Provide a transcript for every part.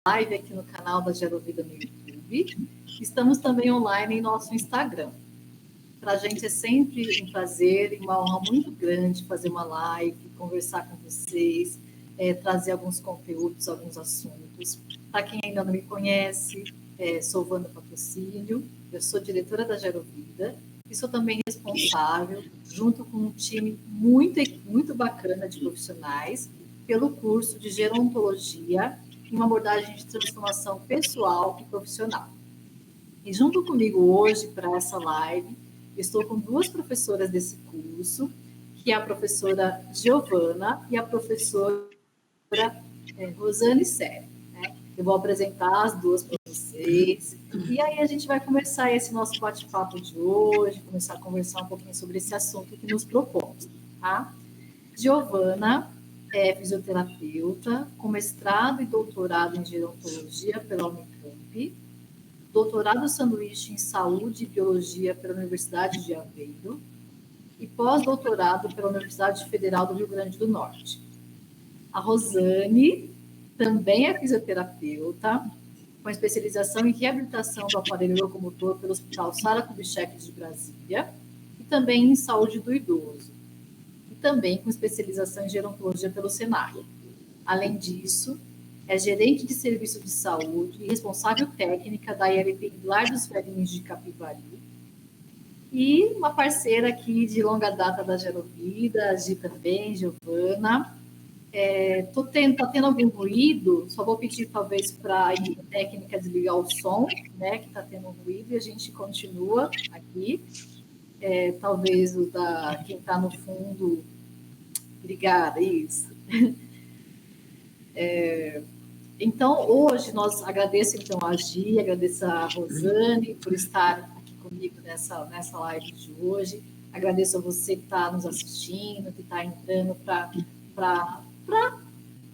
live aqui no canal da Gerovida no YouTube. Estamos também online em nosso Instagram. Para a gente é sempre um prazer e uma honra muito grande fazer uma live, conversar com vocês, trazer alguns conteúdos, alguns assuntos. Para quem ainda não me conhece, sou Wanda Patrocínio, eu sou diretora da Gerovida e sou também responsável, junto com um time muito bacana de profissionais, pelo curso de Gerontologia em uma abordagem de transformação pessoal e profissional. E junto comigo hoje, para essa live, estou com duas professoras desse curso, que é a professora Giovana e a professora Rosane Sério. Né? Eu vou apresentar as duas para vocês, e aí a gente vai começar esse nosso bate-papo de hoje, começar a conversar um pouquinho sobre esse assunto que nos propomos. Tá? Giovana é fisioterapeuta, com mestrado e doutorado em gerontologia pela Unicamp, doutorado sanduíche em saúde e biologia pela Universidade de Aveiro e pós-doutorado pela Universidade Federal do Rio Grande do Norte. A Rosane também é fisioterapeuta, com especialização em reabilitação do aparelho locomotor pelo Hospital Sara Kubitschek de Brasília e também em saúde do idoso. E também com especialização em gerontologia pelo Senai. Além disso, é gerente de serviço de saúde e responsável técnica da ILP Lar dos Velhinhos de Capivari. E uma parceira aqui de longa data da Gerovida, a Gi também, Giovana. Tá tendo algum ruído, só vou pedir talvez para a técnica desligar o som, né, que está tendo ruído, e a gente continua aqui. Talvez quem está no fundo. Obrigada, isso. Então, hoje, nós agradeço então a Gi, agradeço a Rosane por estar aqui comigo nessa live de hoje. Agradeço a você que está nos assistindo, que está entrando para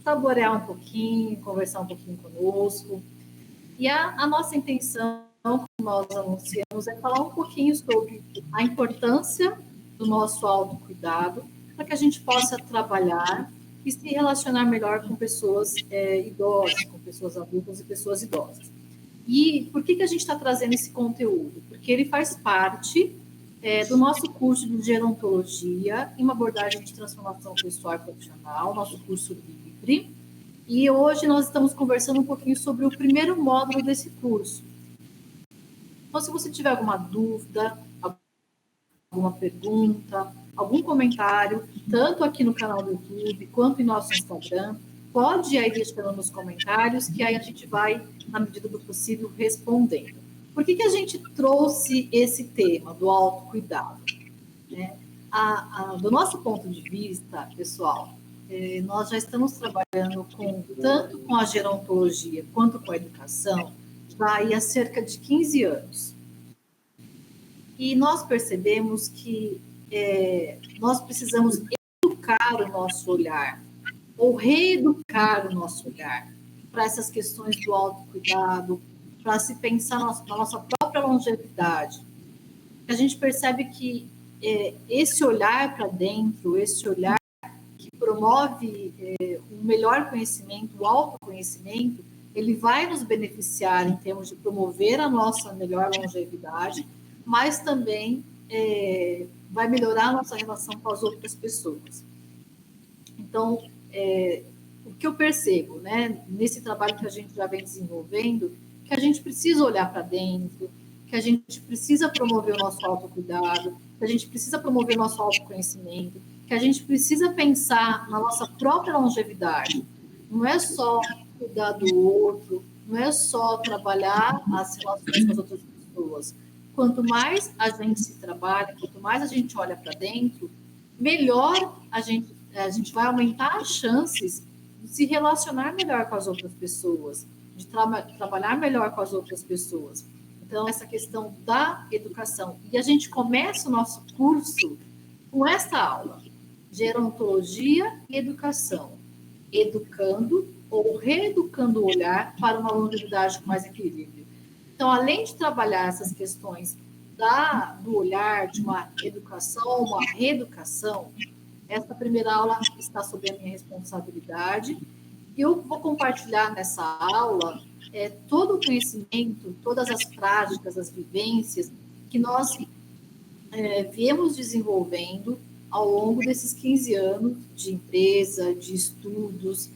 saborear um pouquinho, conversar um pouquinho conosco. E a nossa intenção, como nós anunciamos, é falar um pouquinho sobre a importância do nosso autocuidado para que a gente possa trabalhar e se relacionar melhor com pessoas idosas, com pessoas adultas e pessoas idosas. E por que a gente está trazendo esse conteúdo? Porque ele faz parte do nosso curso de gerontologia em uma abordagem de transformação pessoal e profissional, nosso curso livre. E hoje nós estamos conversando um pouquinho sobre o primeiro módulo desse curso. Então, se você tiver alguma dúvida, alguma pergunta, algum comentário, tanto aqui no canal do YouTube quanto em nosso Instagram, pode ir aí deixando nos comentários, que aí a gente vai, na medida do possível, respondendo. Por que a gente trouxe esse tema do autocuidado? Né? Do nosso ponto de vista, pessoal, nós já estamos trabalhando tanto com a gerontologia quanto com a educação, já há cerca de 15 anos. E nós percebemos que nós precisamos educar o nosso olhar, ou reeducar o nosso olhar para essas questões do autocuidado, para se pensar na nossa própria longevidade. A gente percebe que esse olhar para dentro, esse olhar que promove um melhor conhecimento, o autoconhecimento, ele vai nos beneficiar em termos de promover a nossa melhor longevidade, mas também vai melhorar a nossa relação com as outras pessoas. Então, o que eu percebo, né, nesse trabalho que a gente já vem desenvolvendo, que a gente precisa olhar para dentro, que a gente precisa promover o nosso autocuidado, que a gente precisa promover o nosso autoconhecimento, que a gente precisa pensar na nossa própria longevidade. Não é só cuidar do outro, não é só trabalhar as relações com as outras pessoas. Quanto mais a gente se trabalha, quanto mais a gente olha para dentro, melhor a gente vai aumentar as chances de se relacionar melhor com as outras pessoas, de trabalhar melhor com as outras pessoas. Então, essa questão da educação. E a gente começa o nosso curso com essa aula, Gerontologia e Educação, educando ou reeducando o olhar para uma longevidade com mais equilíbrio. Então, além de trabalhar essas questões do olhar, de uma educação, uma reeducação, essa primeira aula está sob a minha responsabilidade Eu vou compartilhar nessa aula todo o conhecimento, todas as práticas, as vivências que nós viemos desenvolvendo ao longo desses 15 anos de empresa, de estudos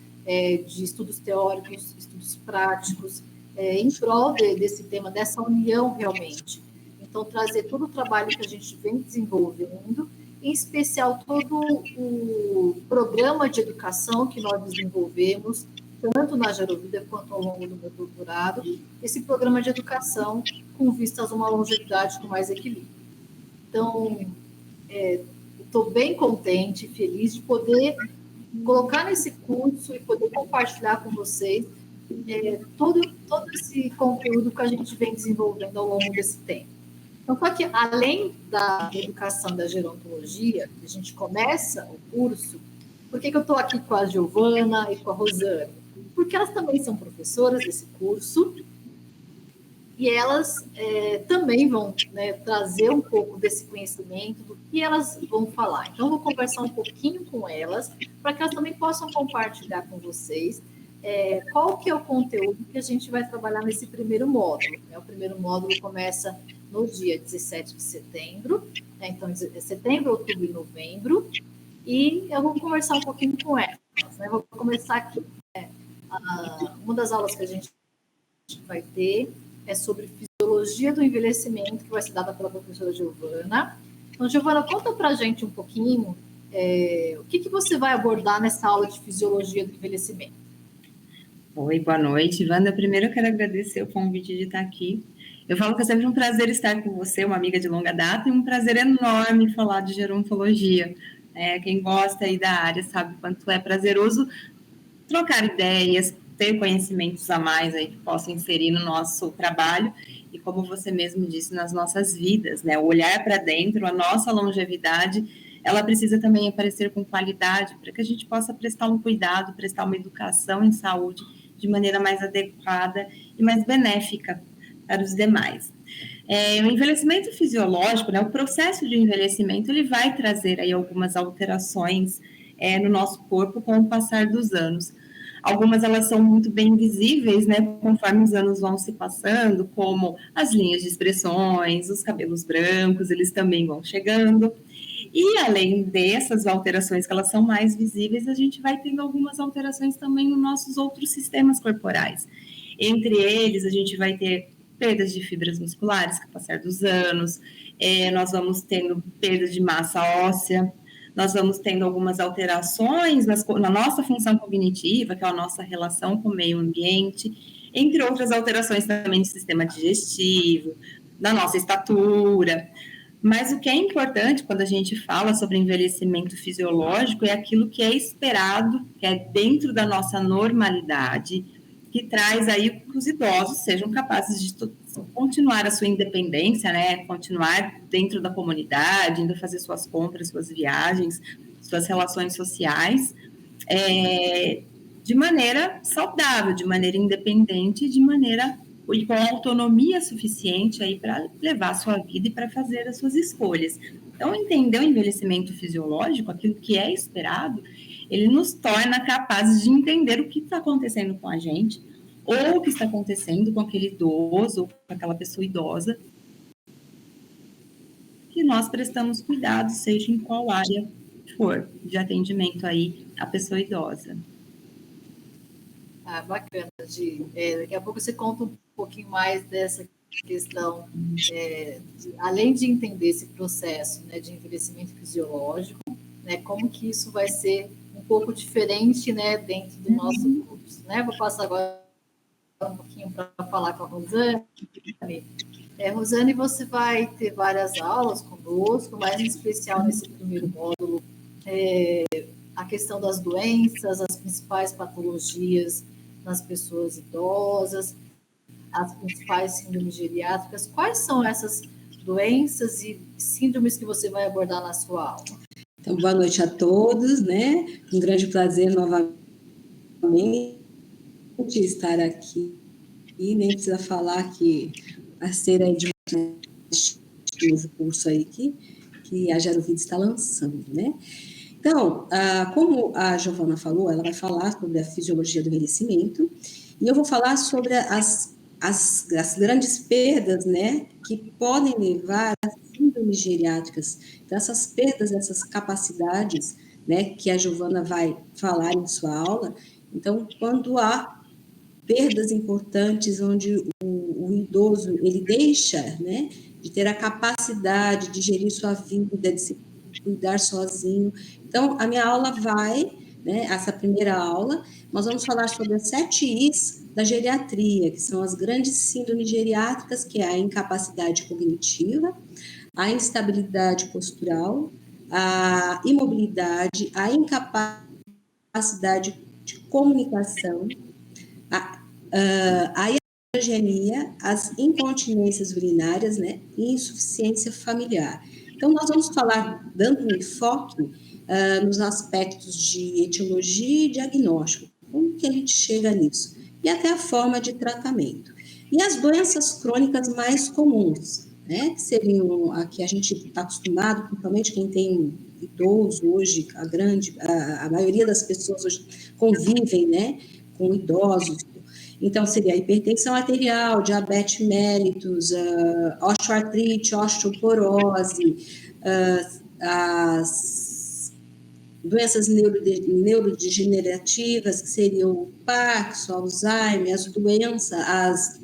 teóricos, estudos práticos, em prol desse tema, dessa união realmente. Então, trazer todo o trabalho que a gente vem desenvolvendo, em especial todo o programa de educação que nós desenvolvemos, tanto na Gerovida quanto ao longo do meu doutorado, esse programa de educação com vistas a uma longevidade com mais equilíbrio. Então, estou bem contente, feliz de poder colocar nesse curso e poder compartilhar com vocês todo esse conteúdo que a gente vem desenvolvendo ao longo desse tempo. Então, só que além da educação da gerontologia, que a gente começa o curso, por que eu estou aqui com a Giovana e com a Rosane? Porque elas também são professoras desse curso e elas também vão trazer um pouco desse conhecimento do que elas vão falar. Então, eu vou conversar um pouquinho com elas, para que elas também possam compartilhar com vocês qual que é o conteúdo que a gente vai trabalhar nesse primeiro módulo. O primeiro módulo começa no dia 17 de setembro, então, setembro, outubro e novembro, e eu vou conversar um pouquinho com elas. Vou começar aqui. Uma das aulas que a gente vai ter é sobre fisiologia do envelhecimento, que vai ser dada pela professora Giovana. Então, Giovana, conta para a gente um pouquinho o que você vai abordar nessa aula de fisiologia do envelhecimento. Oi, boa noite. Wanda, primeiro eu quero agradecer o convite de estar aqui. Eu falo que é sempre um prazer estar com você, uma amiga de longa data, e um prazer enorme falar de gerontologia. Quem gosta aí da área sabe quanto é prazeroso trocar ideias, ter conhecimentos a mais aí que possam inserir no nosso trabalho e, como você mesmo disse, nas nossas vidas, né? O olhar para dentro, a nossa longevidade, ela precisa também aparecer com qualidade para que a gente possa prestar um cuidado, prestar uma educação em saúde de maneira mais adequada e mais benéfica para os demais. O envelhecimento fisiológico, né, o processo de envelhecimento, ele vai trazer aí algumas alterações no nosso corpo com o passar dos anos. Algumas elas são muito bem visíveis, né, conforme os anos vão se passando, como as linhas de expressões, os cabelos brancos, eles também vão chegando. E além dessas alterações que elas são mais visíveis, a gente vai tendo algumas alterações também nos nossos outros sistemas corporais. Entre eles, a gente vai ter perdas de fibras musculares com o passar dos anos, nós vamos tendo perda de massa óssea, nós vamos tendo algumas alterações na nossa função cognitiva, que é a nossa relação com o meio ambiente, entre outras alterações também do sistema digestivo, da nossa estatura. Mas o que é importante quando a gente fala sobre envelhecimento fisiológico é aquilo que é esperado, que é dentro da nossa normalidade, que traz aí que os idosos sejam capazes de continuar a sua independência, né? Continuar dentro da comunidade, indo fazer suas compras, suas viagens, suas relações sociais, de maneira saudável, de maneira independente, de maneira e com autonomia suficiente aí para levar a sua vida e para fazer as suas escolhas. Então, entender o envelhecimento fisiológico, aquilo que é esperado, ele nos torna capazes de entender o que está acontecendo com a gente, ou o que está acontecendo com aquele idoso, ou com aquela pessoa idosa, que nós prestamos cuidado, seja em qual área for de atendimento aí à pessoa idosa. Bacana, Gi. Daqui a pouco você conta um pouquinho mais dessa questão, além de entender esse processo, né, de envelhecimento fisiológico, né, como que isso vai ser um pouco diferente, né, dentro do nosso curso, né? Vou passar agora um pouquinho para falar com a Rosane. Rosane, você vai ter várias aulas conosco, mas em especial nesse primeiro módulo, a questão das doenças, as principais patologias nas pessoas idosas, as principais síndromes geriátricas. Quais são essas doenças e síndromes que você vai abordar na sua aula? Então, boa noite a todos, né? Um grande prazer novamente estar aqui. E nem precisa falar que parceira aí de um novo curso aí que a Gerovida está lançando, né? Então, como a Giovana falou, ela vai falar sobre a fisiologia do envelhecimento, e eu vou falar sobre as grandes perdas, né, que podem levar a síndromes geriátricas. Então, essas perdas, essas capacidades, né, que a Giovana vai falar em sua aula. Então, quando há perdas importantes, onde o idoso, ele deixa, né, de ter a capacidade de gerir sua vida, de se cuidar sozinho. Então, a minha aula vai, né, essa primeira aula, nós vamos falar sobre as 7 Is da geriatria, que são as grandes síndromes geriátricas, que é a incapacidade cognitiva, a instabilidade postural, a imobilidade, a incapacidade de comunicação, a iatrogenia, as incontinências urinárias, né, e insuficiência familiar. Então, nós vamos falar, dando um enfoque nos aspectos de etiologia e diagnóstico, como que a gente chega nisso, e até a forma de tratamento. E as doenças crônicas mais comuns, né, que seriam a que a gente está acostumado, principalmente quem tem idoso hoje, a maioria das pessoas hoje convivem, né, com idosos. Então, seria a hipertensão arterial, diabetes mellitus, osteoartrite, osteoporose, as doenças neurodegenerativas, que seriam o Parkinson, Alzheimer, as doenças,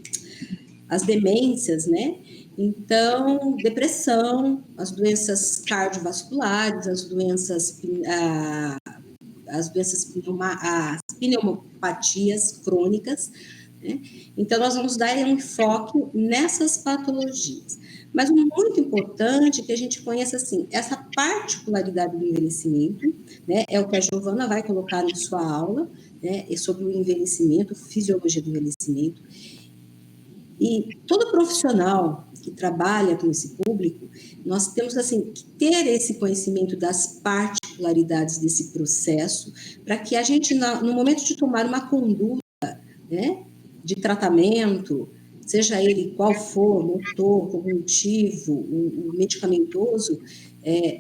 as demências, né? Então, depressão, as doenças cardiovasculares, as pneumopatias crônicas, né? Então, nós vamos dar um enfoque nessas patologias. Mas o muito importante é que a gente conheça, assim, essa particularidade do envelhecimento, né? É o que a Giovana vai colocar em sua aula, né? Sobre o envelhecimento, fisiologia do envelhecimento. E todo profissional que trabalha com esse público, nós temos, assim, que ter esse conhecimento das particularidades desse processo, para que a gente, no momento de tomar uma conduta, né, de tratamento, seja ele qual for, motor, cognitivo, o medicamentoso,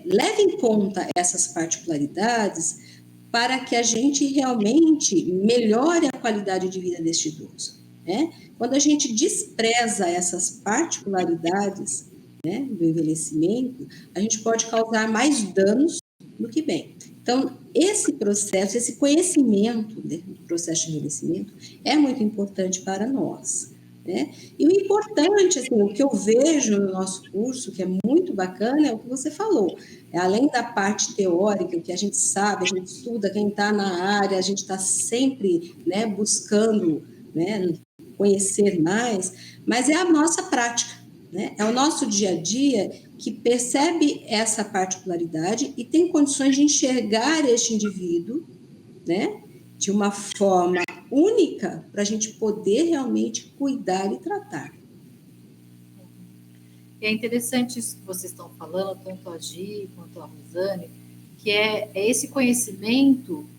leve em conta essas particularidades para que a gente realmente melhore a qualidade de vida deste idoso, né? Quando a gente despreza essas particularidades, né, do envelhecimento, a gente pode causar mais danos do que bem. Então, esse processo, esse conhecimento do processo de envelhecimento é muito importante para nós, né? E o importante, assim, o que eu vejo no nosso curso, que é muito bacana, é o que você falou. Além da parte teórica, que a gente sabe, a gente estuda, quem está na área, a gente está sempre, né, buscando, né, conhecer mais, mas é a nossa prática, né? É o nosso dia a dia que percebe essa particularidade e tem condições de enxergar este indivíduo, né, de uma forma única para a gente poder realmente cuidar e tratar. E é interessante isso que vocês estão falando, tanto a Gi quanto a Rosane, que é esse conhecimento,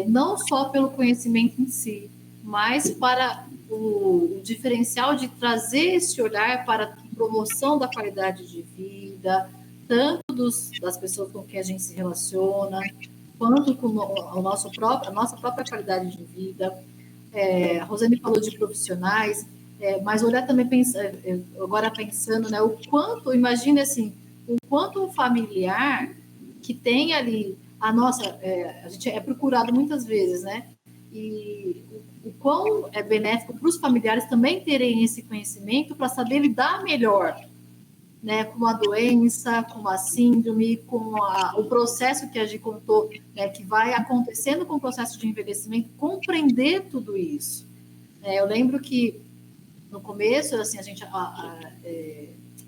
não só pelo conhecimento em si, mas para o diferencial de trazer esse olhar para a promoção da qualidade de vida, tanto das pessoas com quem a gente se relaciona, quanto com a nossa própria qualidade de vida. A Rosane falou de profissionais, mas olhar também, agora pensando, né, o quanto, imagine assim, o quanto um familiar que tem ali a gente é procurado muitas vezes, né, e o quão é benéfico para os familiares também terem esse conhecimento para saber lidar melhor, né, com a doença, com a síndrome, com o processo que a gente contou, né, que vai acontecendo com o processo de envelhecimento, compreender tudo isso. Eu lembro que no começo, assim, a gente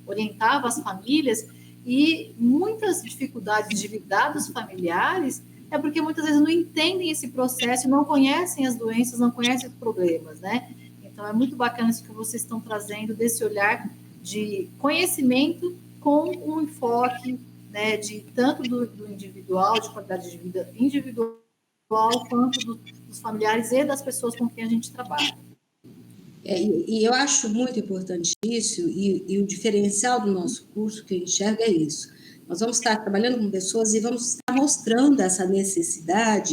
orientava as famílias e muitas dificuldades de lidar dos familiares é porque muitas vezes não entendem esse processo, não conhecem as doenças, não conhecem os problemas, né? Então, é muito bacana isso que vocês estão trazendo, desse olhar de conhecimento com um enfoque, né, de tanto do individual, de qualidade de vida individual, quanto dos familiares e das pessoas com quem a gente trabalha. E eu acho muito importante isso, e o diferencial do nosso curso que eu enxergo é isso. nós vamos estar trabalhando com pessoas e vamos estar mostrando essa necessidade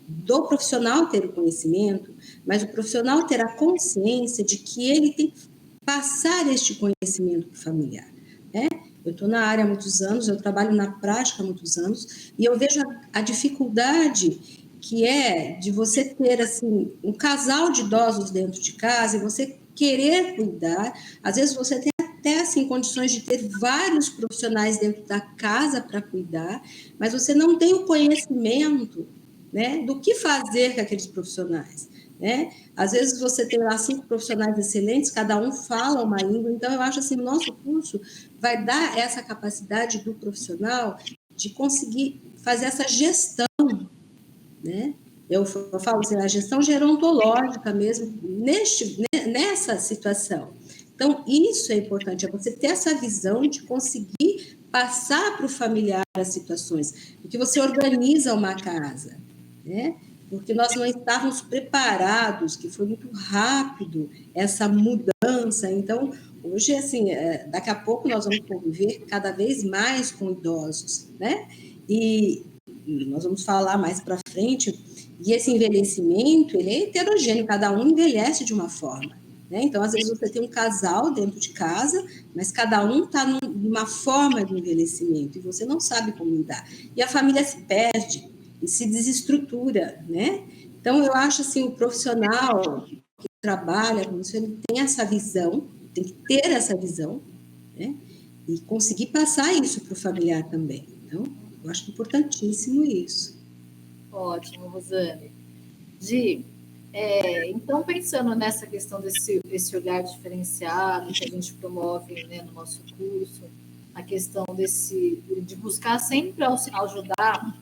do profissional ter o conhecimento, mas o profissional ter a consciência de que ele tem que passar este conhecimento para o familiar, né? Eu estou na área há muitos anos, eu trabalho na prática há muitos anos, e eu vejo a dificuldade que é de você ter, assim, um casal de idosos dentro de casa e você querer cuidar. Às vezes você tem até, assim, condições de ter vários profissionais dentro da casa para cuidar, mas você não tem o conhecimento, né, do que fazer com aqueles profissionais, né? Às vezes você tem lá 5 profissionais excelentes, cada um fala uma língua, então eu acho assim, o nosso curso vai dar essa capacidade do profissional de conseguir fazer essa gestão, né? Eu falo assim, a gestão gerontológica mesmo, nessa situação. Então, isso é importante, é você ter essa visão de conseguir passar para o familiar as situações, porque você organiza uma casa, né? Porque nós não estávamos preparados, que foi muito rápido essa mudança. Então, hoje, assim, daqui a pouco nós vamos conviver cada vez mais com idosos, né? E nós vamos falar mais para frente, e esse envelhecimento, ele é heterogêneo, cada um envelhece de uma forma, né? Então, às vezes você tem um casal dentro de casa, mas cada um está numa forma de envelhecimento, e você não sabe como lidar. E a família se perde, e se desestrutura, né? Então, eu acho assim, o profissional que trabalha com isso, ele tem essa visão, tem que ter essa visão, né? E conseguir passar isso para o familiar também. Então, eu acho importantíssimo isso. Ótimo, Rosane. Gi, então, pensando nessa questão desse olhar diferenciado que a gente promove, né, no nosso curso, a questão de buscar sempre ajudar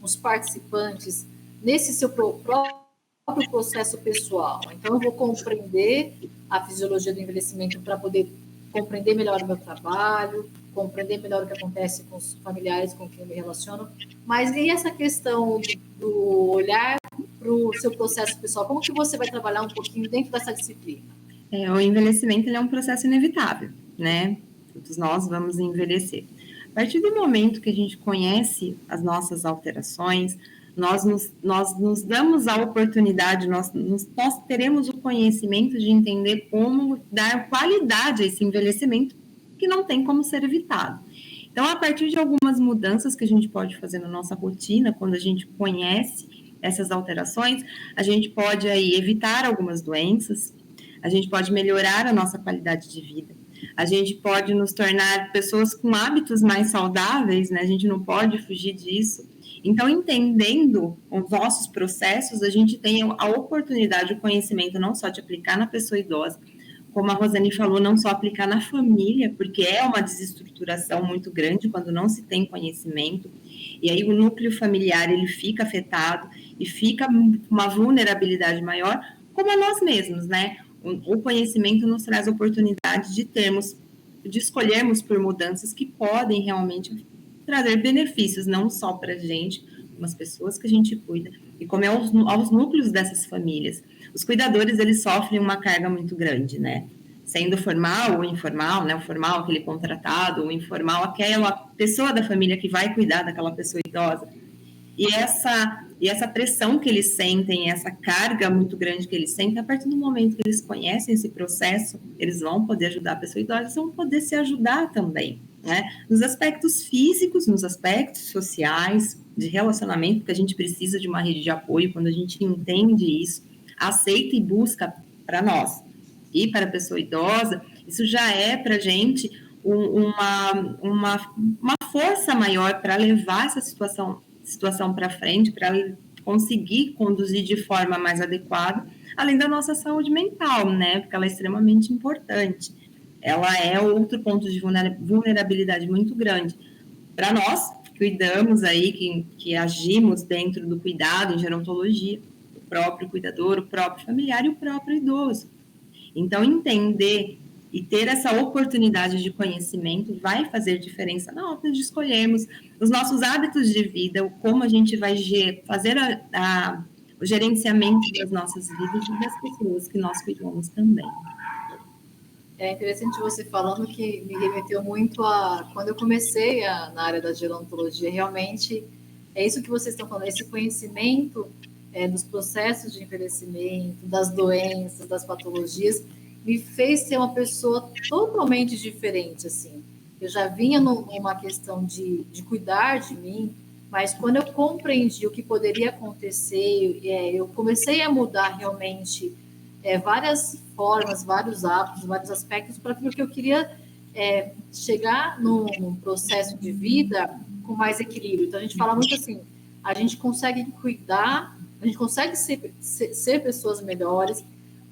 os participantes nesse seu próprio processo pessoal. Então, eu vou compreender a fisiologia do envelhecimento para poder compreender melhor o meu trabalho, compreender melhor o que acontece com os familiares com quem eu me relaciono, mas e essa questão do olhar para o seu processo pessoal? Como que você vai trabalhar um pouquinho dentro dessa disciplina? O envelhecimento ele é um processo inevitável, né? Todos nós vamos envelhecer. A partir do momento que a gente conhece as nossas alterações, nós nos damos a oportunidade, nós teremos o conhecimento de entender como dar qualidade a esse envelhecimento que não tem como ser evitado. Então, a partir de algumas mudanças que a gente pode fazer na nossa rotina, quando a gente conhece essas alterações, a gente pode aí evitar algumas doenças, a gente pode melhorar a nossa qualidade de vida, a gente pode nos tornar pessoas com hábitos mais saudáveis, né? A gente não pode fugir disso. Então, entendendo os nossos processos, a gente tem a oportunidade, o conhecimento não só de aplicar na pessoa idosa, como a Rosane falou, não só aplicar na família, porque é uma desestruturação muito grande quando não se tem conhecimento, e aí o núcleo familiar ele fica afetado e fica uma vulnerabilidade maior, como a nós mesmos, né? O conhecimento nos traz a oportunidade de escolhermos por mudanças que podem realmente trazer benefícios, não só para a gente, como as pessoas que a gente cuida, e como aos núcleos dessas famílias. Os cuidadores, eles sofrem uma carga muito grande, né? Sendo formal ou informal, né? O formal, aquele contratado, o informal, aquela pessoa da família que vai cuidar daquela pessoa idosa. E essa pressão que eles sentem, essa carga muito grande que eles sentem, a partir do momento que eles conhecem esse processo, eles vão poder ajudar a pessoa idosa, eles vão poder se ajudar também, né? Nos aspectos físicos, nos aspectos sociais, de relacionamento, que a gente precisa de uma rede de apoio, quando a gente entende isso, aceita e busca para nós e para a pessoa idosa, isso já é para a gente uma força maior para levar essa situação para frente, para conseguir conduzir de forma mais adequada, além da nossa saúde mental, né? Porque ela é extremamente importante. Ela é outro ponto de vulnerabilidade muito grande para nós, que cuidamos aí, que agimos dentro do cuidado em gerontologia, o próprio cuidador, o próprio familiar e o próprio idoso. Então, entender e ter essa oportunidade de conhecimento vai fazer diferença na hora de escolhermos os nossos hábitos de vida, como a gente vai fazer o gerenciamento das nossas vidas e das pessoas que nós cuidamos também. É interessante você falando, que me remeteu muito a quando eu comecei na área da gerontologia. Realmente é isso que vocês estão falando, esse conhecimento dos processos de envelhecimento, das doenças, das patologias, me fez ser uma pessoa totalmente diferente, assim. Eu já vinha numa questão de cuidar de mim, mas quando eu compreendi o que poderia acontecer, eu comecei a mudar realmente várias formas, vários hábitos, vários aspectos para aquilo que eu queria chegar num processo de vida com mais equilíbrio. Então, a gente fala muito assim, a gente consegue cuidar, a gente consegue ser pessoas melhores,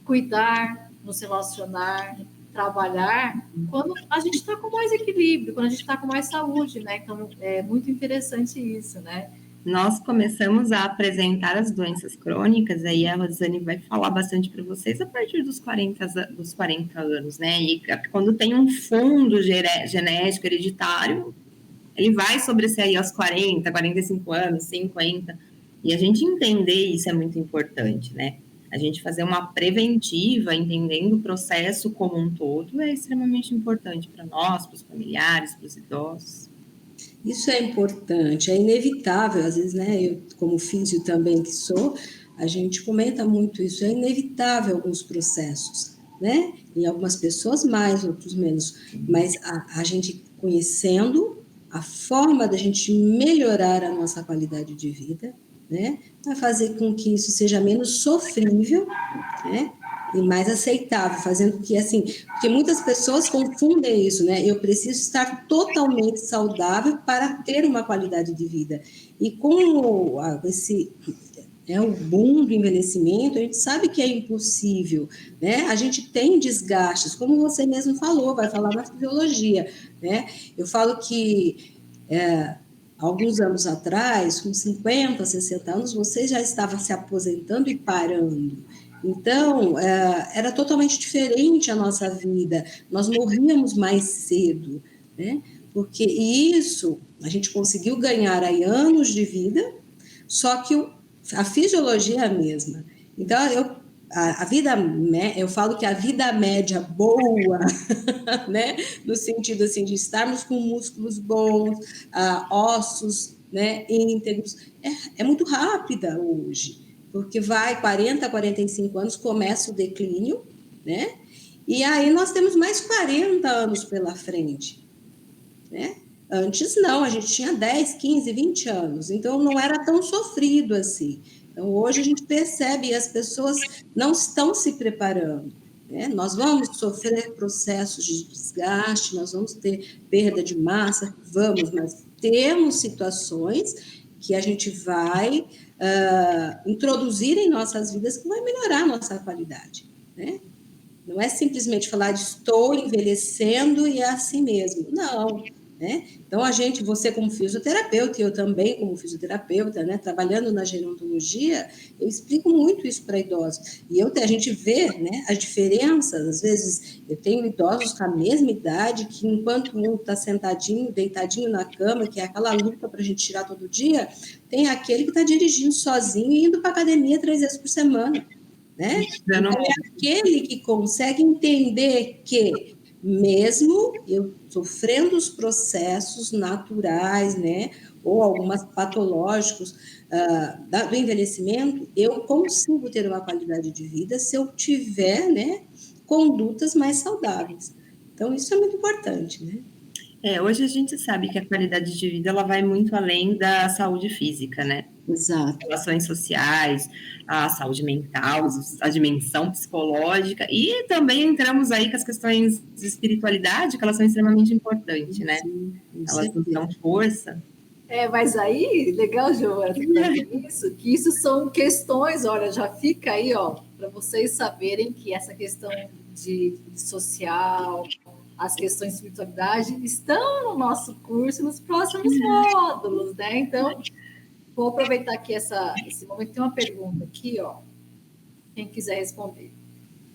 cuidar, nos relacionar, trabalhar, quando a gente está com mais equilíbrio, quando a gente está com mais saúde, né? Então, é muito interessante isso, né? Nós começamos a apresentar as doenças crônicas, aí a Rosane vai falar bastante para vocês a partir dos 40 anos, né? E quando tem um fundo genético hereditário, ele vai sobressair aos 40, 45 anos, 50. E a gente entender isso é muito importante, né? A gente fazer uma preventiva, entendendo o processo como um todo, é extremamente importante para nós, para os familiares, para os idosos. Isso é importante, é inevitável, às vezes, né? Eu, como físio também que sou, a gente comenta muito isso, é inevitável alguns processos, né? Em algumas pessoas mais, outros menos, mas a gente conhecendo a forma da gente melhorar a nossa qualidade de vida, né? Vai fazer com que isso seja menos sofrível, né? E mais aceitável, fazendo que, assim, porque muitas pessoas confundem isso, né? Eu preciso estar totalmente saudável para ter uma qualidade de vida. E com o boom do envelhecimento, a gente sabe que é impossível, né? A gente tem desgastes, como você mesmo falou, vai falar na fisiologia, né? Eu falo que alguns anos atrás, com 50, 60 anos, você já estava se aposentando e parando. Então, era totalmente diferente a nossa vida. Nós morríamos mais cedo, né? Porque isso a gente conseguiu ganhar aí anos de vida, só que a fisiologia é a mesma. Então, eu falo que a vida média boa, né, no sentido assim de estarmos com músculos bons, ossos, né, íntegros, é muito rápida hoje, porque vai 40, 45 anos, começa o declínio, né, e aí nós temos mais 40 anos pela frente, né? Antes não, a gente tinha 10, 15, 20 anos, então não era tão sofrido assim. Então hoje a gente percebe e as pessoas não estão se preparando, né? Nós vamos sofrer processos de desgaste, nós vamos ter perda de massa, mas temos situações que a gente vai introduzir em nossas vidas que vai melhorar a nossa qualidade, né? Não é simplesmente falar de estou envelhecendo e é assim mesmo. Não, né? Então, você como fisioterapeuta, e eu também como fisioterapeuta, né, trabalhando na gerontologia, eu explico muito isso para idosos. E a gente vê, né, as diferenças. Às vezes, eu tenho idosos com a mesma idade, que enquanto um está sentadinho, deitadinho na cama, que é aquela luta para a gente tirar todo dia, tem aquele que está dirigindo sozinho e indo para a academia 3 vezes por semana. Né? Então, é aquele que consegue entender que, mesmo eu sofrendo os processos naturais, né, ou algumas patológicos do envelhecimento, eu consigo ter uma qualidade de vida se eu tiver, né, condutas mais saudáveis. Então, isso é muito importante, né? Hoje a gente sabe que a qualidade de vida ela vai muito além da saúde física, né? Exato. Relações sociais, a saúde mental, a dimensão psicológica, e também entramos aí com as questões de espiritualidade, que elas são extremamente importantes, né? Sim, elas nos dão força. Mas aí, legal, Giovana, que isso são questões, olha, já fica aí, ó, para vocês saberem que essa questão de social, as questões de espiritualidade estão no nosso curso, nos próximos módulos, né? Então, vou aproveitar aqui esse momento. Tem uma pergunta aqui, ó. Quem quiser responder.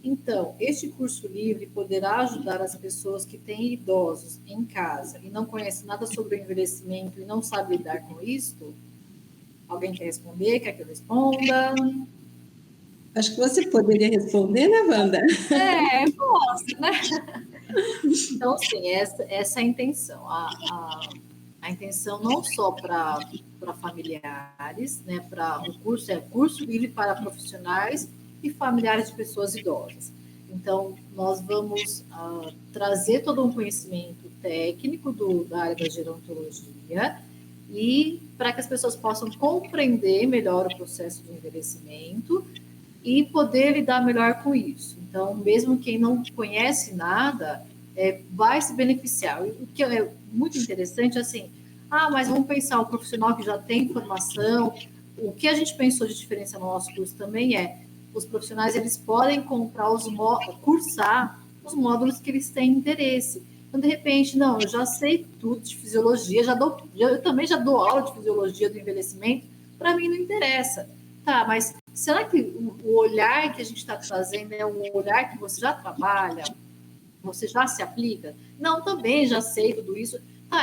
Então, este curso livre poderá ajudar as pessoas que têm idosos em casa e não conhecem nada sobre o envelhecimento e não sabem lidar com isto? Alguém quer responder? Quer que eu responda? Acho que você poderia responder, né, Wanda? Posso, né? Então, sim, essa é a intenção. A intenção não só para familiares, né? O curso é curso livre para profissionais e familiares de pessoas idosas. Então, nós vamos trazer todo um conhecimento técnico da área da gerontologia e para que as pessoas possam compreender melhor o processo de envelhecimento e poder lidar melhor com isso. Então, mesmo quem não conhece nada, vai se beneficiar. O que é muito interessante, assim, mas vamos pensar, o profissional que já tem formação, o que a gente pensou de diferença no nosso curso também os profissionais, eles podem cursar os módulos que eles têm interesse. Então, de repente, não, eu já sei tudo de fisiologia, eu também já dou aula de fisiologia do envelhecimento, para mim não interessa. Tá, mas será que o olhar que a gente está trazendo é um olhar que você já trabalha, você já se aplica? Não, também já sei tudo isso.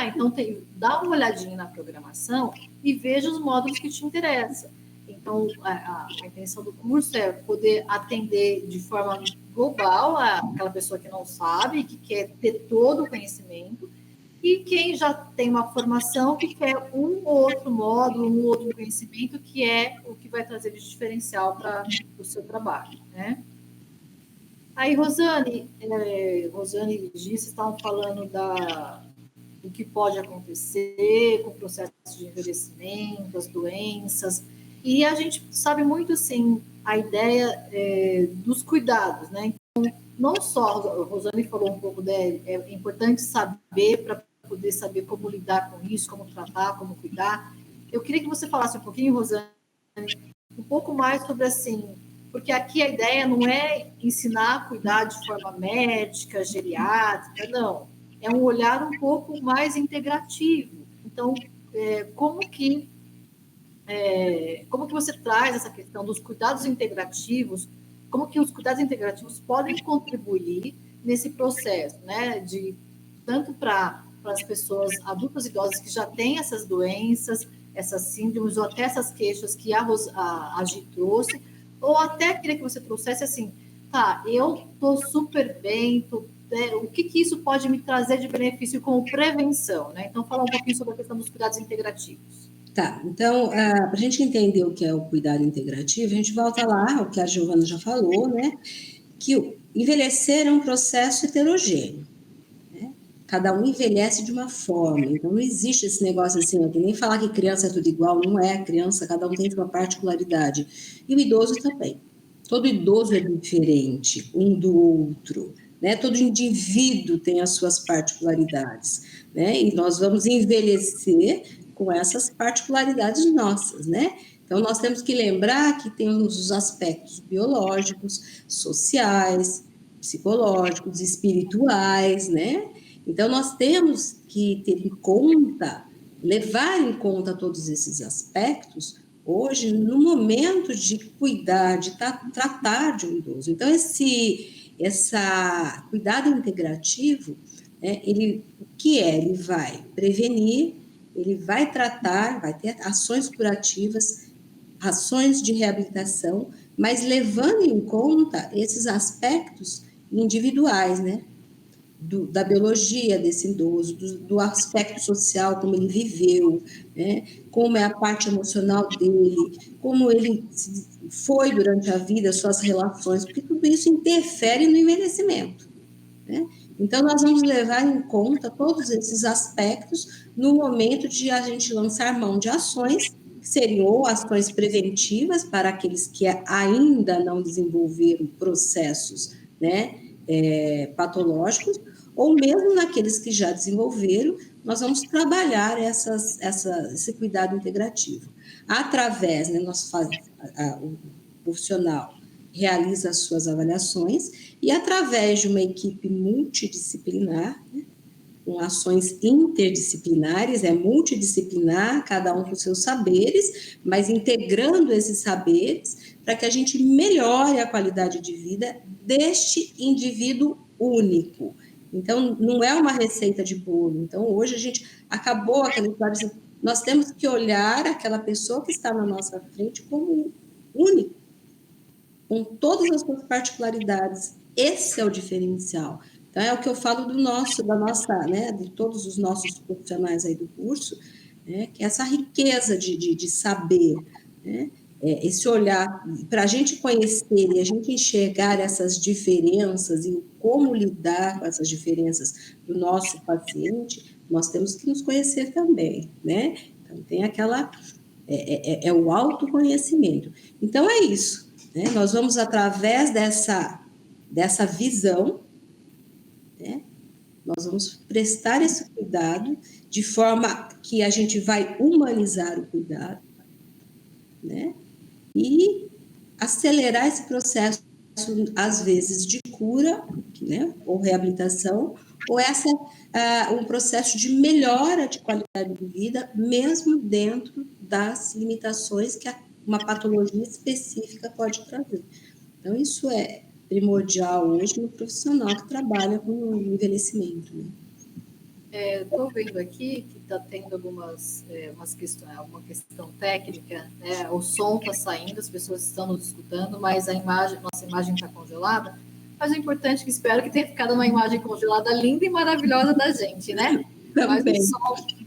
Então dá uma olhadinha na programação e veja os módulos que te interessam. Então, a intenção do curso é poder atender de forma global aquela pessoa que não sabe, que quer ter todo o conhecimento, e quem já tem uma formação que quer um outro módulo, um outro conhecimento, que é o que vai trazer de diferencial para o seu trabalho, né? Aí, Rosane e Gis estavam falando do que pode acontecer com o processo de envelhecimento, as doenças, e a gente sabe muito, sim, a ideia dos cuidados, né? Então, não só, a Rosane falou um pouco dele, é importante saber para poder saber como lidar com isso, como tratar, como cuidar. Eu queria que você falasse um pouquinho, Rosane, um pouco mais sobre, assim, porque aqui a ideia não é ensinar a cuidar de forma médica, geriátrica, não. É um olhar um pouco mais integrativo. Então, como que você traz essa questão dos cuidados integrativos, como que os cuidados integrativos podem contribuir nesse processo, né, de tanto para as pessoas adultas e idosas que já têm essas doenças, essas síndromes, ou até essas queixas que a Gi trouxe, ou até queria que você trouxesse assim, eu estou super bem, o que isso pode me trazer de benefício como prevenção, né? Então, falar um pouquinho sobre a questão dos cuidados integrativos. Tá, então, para a gente entender o que é o cuidado integrativo, a gente volta lá, o que a Giovana já falou, né? Que envelhecer é um processo heterogêneo. Cada um envelhece de uma forma, então não existe esse negócio assim, que nem falar que criança é tudo igual, não é criança, cada um tem sua particularidade, e o idoso também. Todo idoso é diferente um do outro, né? Todo indivíduo tem as suas particularidades, né? E nós vamos envelhecer com essas particularidades nossas, né? Então, nós temos que lembrar que temos os aspectos biológicos, sociais, psicológicos, espirituais, né? Então, nós temos que ter em conta, levar em conta todos esses aspectos, hoje, no momento de cuidar, de tratar de um idoso. Então, esse cuidado integrativo, né, o que é? Ele vai prevenir, ele vai tratar, vai ter ações curativas, ações de reabilitação, mas levando em conta esses aspectos individuais, né? Da biologia desse idoso, do aspecto social, como ele viveu, né? Como é a parte emocional dele, como ele foi durante a vida, suas relações, porque tudo isso interfere no envelhecimento, né? Então, nós vamos levar em conta todos esses aspectos no momento de a gente lançar mão de ações, que seriam ou ações preventivas para aqueles que ainda não desenvolveram processos, né, patológicos, ou mesmo naqueles que já desenvolveram, nós vamos trabalhar esse cuidado integrativo. Através, né, o profissional realiza as suas avaliações e através de uma equipe multidisciplinar, né, com ações interdisciplinares, multidisciplinar, cada um com seus saberes, mas integrando esses saberes para que a gente melhore a qualidade de vida deste indivíduo único. Então, não é uma receita de bolo. Então, hoje a gente acabou aquela história assim, nós temos que olhar aquela pessoa que está na nossa frente como único. com todas as suas particularidades. Esse é o diferencial. Então, é o que eu falo de todos os nossos profissionais aí do curso, né, que é essa riqueza de saber, né, esse olhar, para a gente conhecer e a gente enxergar essas diferenças e como lidar com essas diferenças do nosso paciente, nós temos que nos conhecer também, né? Então, tem o autoconhecimento. Então, é isso, né? Nós vamos, através dessa visão, né? Nós vamos prestar esse cuidado de forma que a gente vai humanizar o cuidado, né? E acelerar esse processo, às vezes, de cura, né? Ou reabilitação, ou um processo de melhora de qualidade de vida, mesmo dentro das limitações que uma patologia específica pode trazer. Então, isso é primordial hoje no profissional que trabalha com o envelhecimento, né? Estou vendo aqui que está tendo alguma questão técnica, né? O som está saindo, as pessoas estão nos escutando, mas nossa imagem está congelada. Mas o importante é que espero que tenha ficado uma imagem congelada linda e maravilhosa da gente, né? Também. Mas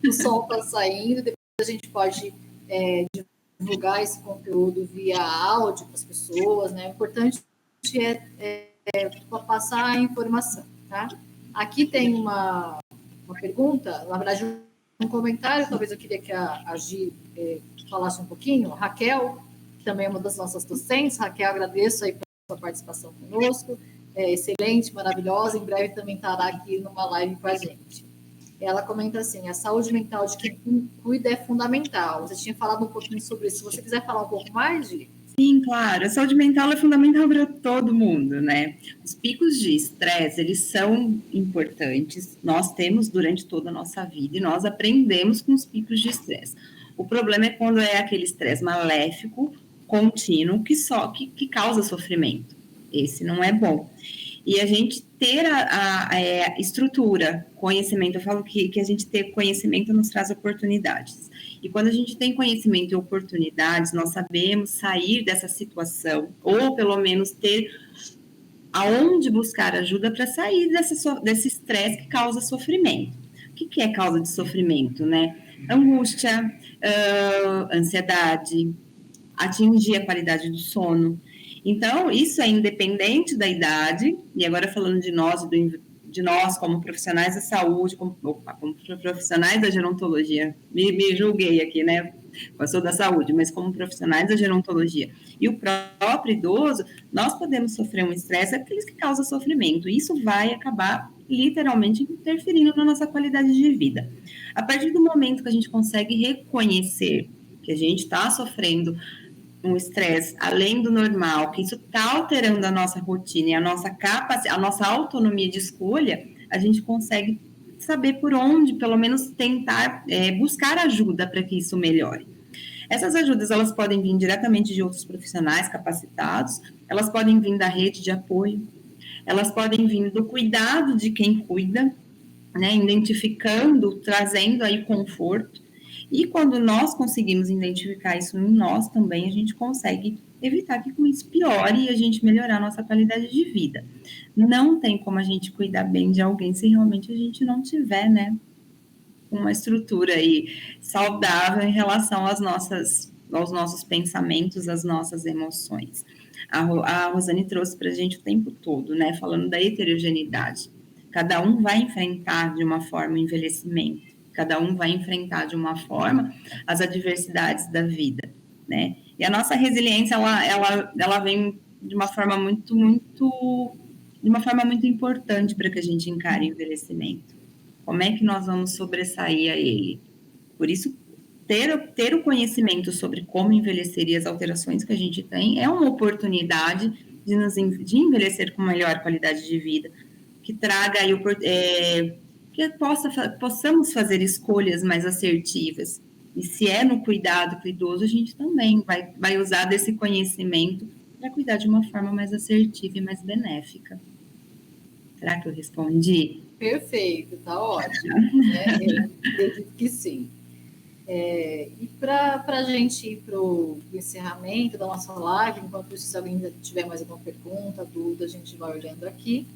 o som está saindo, depois a gente pode divulgar esse conteúdo via áudio para as pessoas, né? O importante é passar a informação, tá? Aqui tem uma pergunta, na verdade, um comentário, talvez eu queria que a Gi falasse um pouquinho. Raquel, que também é uma das nossas docentes. Raquel, agradeço aí pela sua participação conosco. Excelente, maravilhosa. Em breve também estará aqui numa live com a gente. Ela comenta assim: a saúde mental de quem cuida é fundamental. Você tinha falado um pouquinho sobre isso. Se você quiser falar um pouco mais, Gi? Sim, claro. A saúde mental é fundamental para todo mundo, né? Os picos de estresse, eles são importantes. Nós temos durante toda a nossa vida e nós aprendemos com os picos de estresse. O problema é quando é aquele estresse maléfico, contínuo, que causa sofrimento. Esse não é bom. E a gente ter a estrutura, conhecimento, eu falo que a gente ter conhecimento nos traz oportunidades. E quando a gente tem conhecimento e oportunidades, nós sabemos sair dessa situação, ou pelo menos ter aonde buscar ajuda para sair desse estresse que causa sofrimento. O que é causa de sofrimento, né? Angústia, ansiedade, atingir a qualidade do sono. Então, isso é independente da idade, e agora falando de nós como profissionais da saúde, como profissionais da gerontologia, me julguei aqui, né? Eu sou da saúde, mas como profissionais da gerontologia e o próprio idoso, nós podemos sofrer um estresse, aqueles que causam sofrimento. Isso vai acabar literalmente interferindo na nossa qualidade de vida. A partir do momento que a gente consegue reconhecer que a gente está sofrendo um estresse além do normal, que isso está alterando a nossa rotina e a nossa autonomia de escolha, a gente consegue saber por onde, pelo menos tentar buscar ajuda para que isso melhore. Essas ajudas, elas podem vir diretamente de outros profissionais capacitados, elas podem vir da rede de apoio, elas podem vir do cuidado de quem cuida, né, identificando, trazendo aí conforto. E quando nós conseguimos identificar isso em nós também, a gente consegue evitar que com isso piore e a gente melhorar a nossa qualidade de vida. Não tem como a gente cuidar bem de alguém se realmente a gente não tiver, né, uma estrutura aí saudável em relação aos nossos pensamentos, às nossas emoções. A Rosane trouxe para a gente o tempo todo, né, falando da heterogeneidade. Cada um vai enfrentar de uma forma o envelhecimento. Cada um vai enfrentar de uma forma as adversidades da vida, né? E a nossa resiliência, ela vem de uma forma muito importante para que a gente encare o envelhecimento. Como é que nós vamos sobressair a ele? Por isso, ter o conhecimento sobre como envelhecer e as alterações que a gente tem é uma oportunidade de envelhecer com melhor qualidade de vida, que traga aí que possamos fazer escolhas mais assertivas. E se é no cuidado com o idoso, a gente também vai usar desse conhecimento para cuidar de uma forma mais assertiva e mais benéfica. Será que eu respondi? Perfeito, tá ótimo. Eu acredito que sim. E para a gente ir para o encerramento da nossa live, enquanto isso, se alguém tiver mais alguma pergunta, dúvida, a gente vai olhando aqui.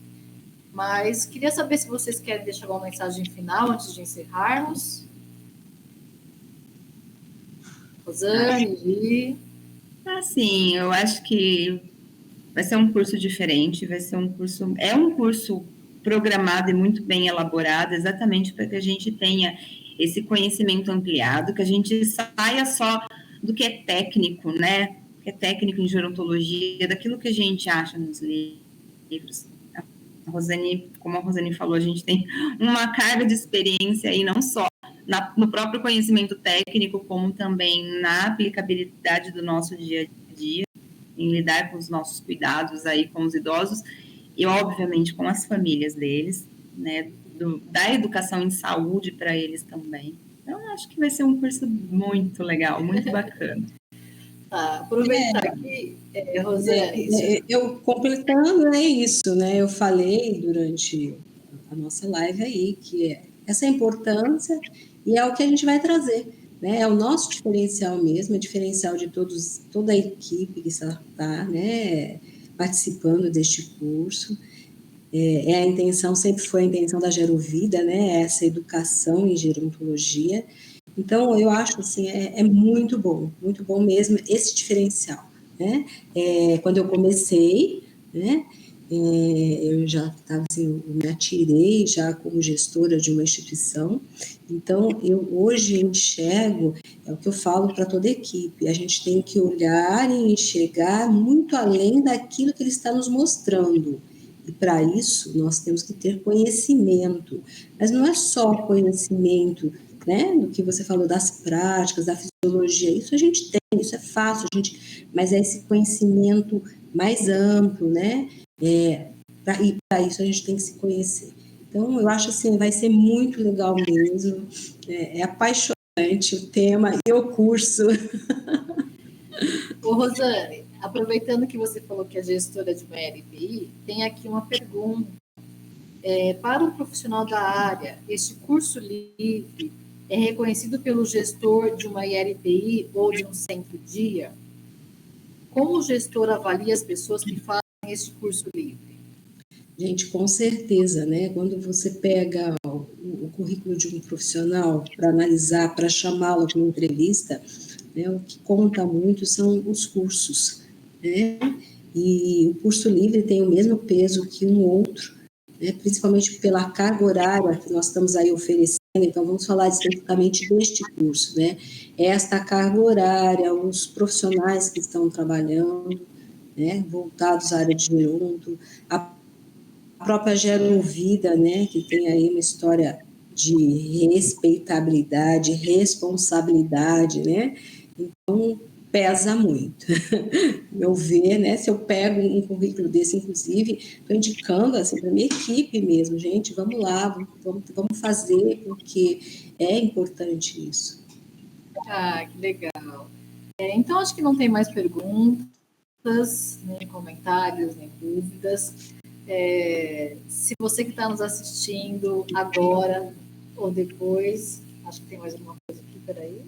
Mas queria saber se vocês querem deixar uma mensagem final antes de encerrarmos. Rosane, Gi. Sim, eu acho que vai ser um curso diferente, é um curso programado e muito bem elaborado, exatamente para que a gente tenha esse conhecimento ampliado, que a gente saia só do que é técnico, né? Que é técnico em gerontologia, daquilo que a gente acha nos livros. Como a Rosane falou, a gente tem uma carga de experiência aí, não só no próprio conhecimento técnico, como também na aplicabilidade do nosso dia a dia, em lidar com os nossos cuidados aí com os idosos e, obviamente, com as famílias deles, né, da educação em saúde para eles também. Então, acho que vai ser um curso muito legal, muito bacana. Aproveitar aqui, Rosane. Eu completando, é isso, né? Eu falei durante a nossa live aí que essa importância e é o que a gente vai trazer, né? É o nosso diferencial mesmo, é o diferencial de toda a equipe que está, né, participando deste curso. A intenção, sempre foi a intenção da Gerovida, né? Essa educação em gerontologia. Então, eu acho assim, é muito bom mesmo esse diferencial, né? Quando eu comecei, né? Eu já estava assim, eu me atirei já como gestora de uma instituição, então eu hoje enxergo, é o que eu falo para toda a equipe, a gente tem que olhar e enxergar muito além daquilo que ele está nos mostrando, e para isso nós temos que ter conhecimento, mas não é só conhecimento, né, do que você falou das práticas, da fisiologia, isso a gente tem, isso é fácil, mas é esse conhecimento mais amplo, né, e para isso a gente tem que se conhecer. Então, eu acho assim, vai ser muito legal mesmo, é apaixonante o tema e o curso. Ô, Rosane, aproveitando que você falou que é gestora de uma LPI, tem aqui uma pergunta. Para um profissional da área, este curso livre é reconhecido pelo gestor de uma ILPI ou de um centro-dia? Como o gestor avalia as pessoas que fazem este curso livre? Gente, com certeza, né? Quando você pega o currículo de um profissional para analisar, para chamá-lo para uma entrevista, né, o que conta muito são os cursos, né? E o curso livre tem o mesmo peso que um outro, né, principalmente pela carga horária que nós estamos aí oferecendo. Então, vamos falar especificamente deste curso, né? Esta carga horária, os profissionais que estão trabalhando, né, voltados à área de geronto, a própria Gerovida, né, que tem aí uma história de respeitabilidade, responsabilidade, né? Então, pesa muito. Eu ver, né, se eu pego um currículo desse, inclusive, estou indicando assim para minha equipe mesmo, gente, vamos lá, vamos fazer, porque é importante isso. Que legal. Então, acho que não tem mais perguntas, nem comentários, nem dúvidas. Se você que está nos assistindo agora ou depois, acho que tem mais alguma coisa aqui, peraí.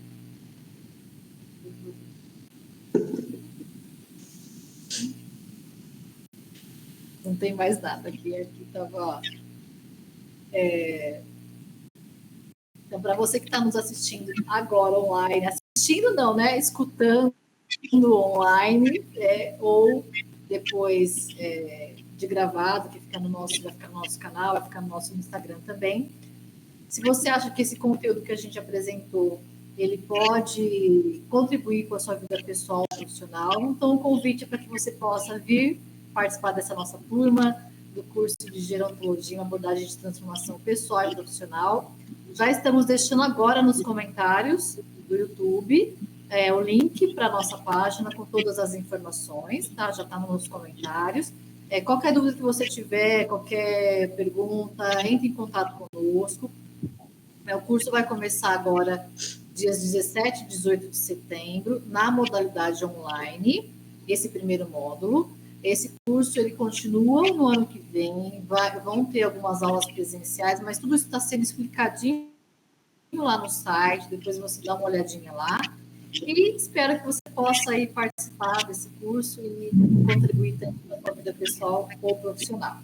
Não tem mais nada aqui estava. Então, para você que está nos assistindo agora online, assistindo não, né? Escutando online, ou depois de gravado, que vai ficar no nosso canal, vai ficar no nosso Instagram também. Se você acha que esse conteúdo que a gente apresentou, ele pode contribuir com a sua vida pessoal e profissional, então o convite é para que você possa vir participar dessa nossa turma, do curso de gerontologia, uma abordagem de transformação pessoal e profissional. Já estamos deixando agora nos comentários do YouTube o link para a nossa página com todas as informações, tá? Já está nos comentários. Qualquer dúvida que você tiver, qualquer pergunta, entre em contato conosco. O curso vai começar agora, dias 17 e 18 de setembro, na modalidade online, esse primeiro módulo. Esse curso, ele continua no ano que vem, vão ter algumas aulas presenciais, mas tudo isso está sendo explicadinho lá no site, depois você dá uma olhadinha lá. E espero que você possa aí participar desse curso e contribuir tanto na sua vida pessoal ou profissional.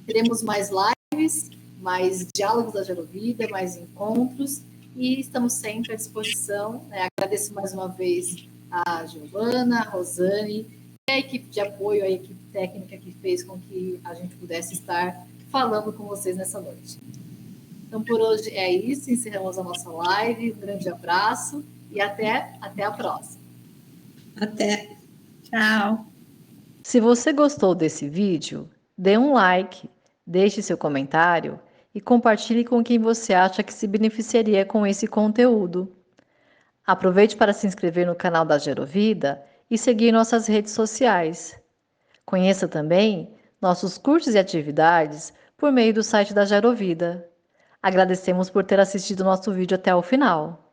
Teremos mais lives, mais diálogos da Gerovida, mais encontros, e estamos sempre à disposição. Né? Agradeço mais uma vez a Giovana, a Rosane, e a equipe de apoio, a equipe técnica que fez com que a gente pudesse estar falando com vocês nessa noite. Então, por hoje é isso, encerramos a nossa live. Um grande abraço e até a próxima. Até. Tchau. Se você gostou desse vídeo, dê um like, deixe seu comentário e compartilhe com quem você acha que se beneficiaria com esse conteúdo. Aproveite para se inscrever no canal da Gerovida e seguir nossas redes sociais. Conheça também nossos cursos e atividades por meio do site da Gerovida. Agradecemos por ter assistido nosso vídeo até o final.